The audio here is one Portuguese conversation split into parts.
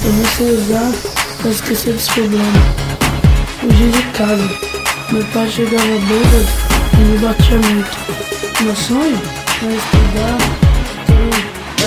Eu não sei usar pra esquecer desse problema. Fugi de casa. Meu pai chegava bêbado e me batia muito. Meu sonho é estudar, ter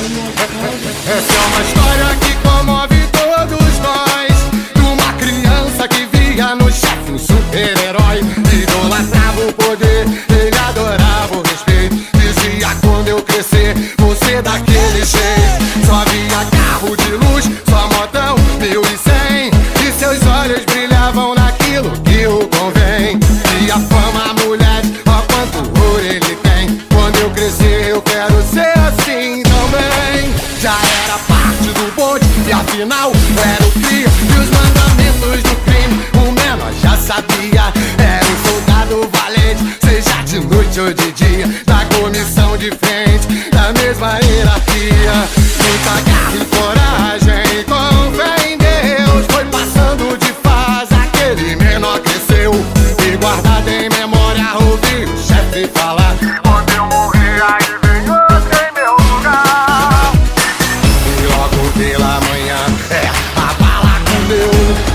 uma casa. Essa é uma história que comove todos nós. De uma criança que via no chefe um super-herói. Idolatrava o poder, ele adorava o respeito. Dizia: quando eu crescer, vou ser daquele jeito. Só via carro de luz, só motão 1100. E seus olhos brilhavam naquilo que o convém. E a fama, mulher, ó quanto ouro ele tem. Quando eu crescer, eu quero ser assim também. Já era parte do bonde e afinal era o cria. E os mandamentos do crime o menor já sabia. Era um soldado valente, seja de noite ou de dia. Da comissão de frente, da mesma hierarquia. Muita garra e coragem, com fé em Deus. Foi passando de fase, aquele menor cresceu. E guardado em memória, ouvi o chefe falar: quando eu morrer, aí vem outro em meu lugar. E logo pela manhã, a bala comeu.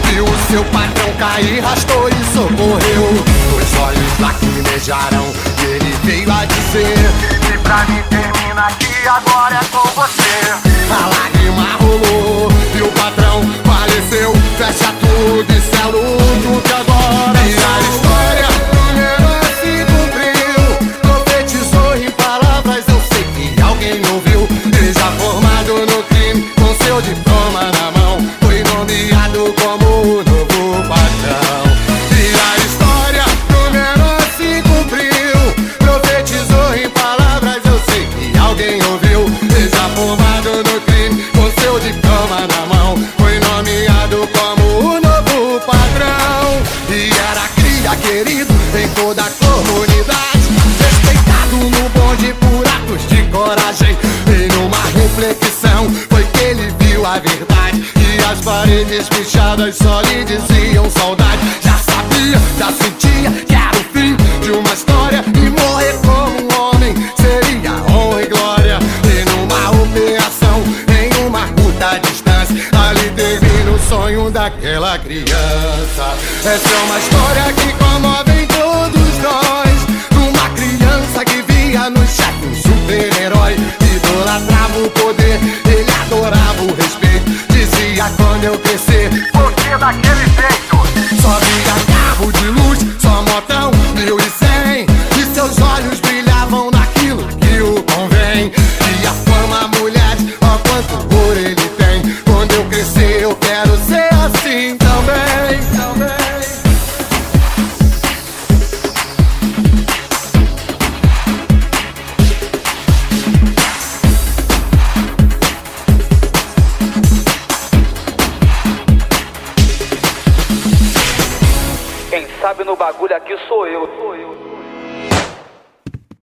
Viu o seu patrão cair, rastou e socorreu. Os olhos lacrimejaram e ele veio a dizer: e pra mim termina aqui, agora é com você. A lágrima rolou e o patrão faleceu. Fecha tudo e sela o truque agora. E a história do menor se cumpriu. Profetizou em palavras, eu sei que alguém ouviu. E já formado no crime, com seu diploma na mão, foi nomeado como o novo patrão. E a história do menor se cumpriu. Profetizou em palavras, eu sei que alguém ouviu. E já formado no crime, com seu diploma na mão, foi nomeado como o novo patrão. E era cria querido em toda a comunidade, respeitado no bonde por atos de coragem. E numa reflexão foi que ele viu a verdade. E as paredes fechadas só lhe diziam saudade. Já sabia, já sentia que era o fim de uma história. E morrer como um homem seria honra e glória. E numa operação, em uma curta distância, ali termina o sonho daquela criança. Essa é uma história que comove todos nós. De uma criança que via no chefe um super-herói. Idolatrava o poder, ele adorava o respeito. Dizia: quando eu crescer, vou ser daquele jeito. Só via carro de luz, só motão 1100. E seus olhos brilhavam naquilo que o convém. E a fama, mulher, ó quanto ouro ele tem. Quando eu crescer, eu quero ser assim também. Quem sabe no bagulho aqui sou eu.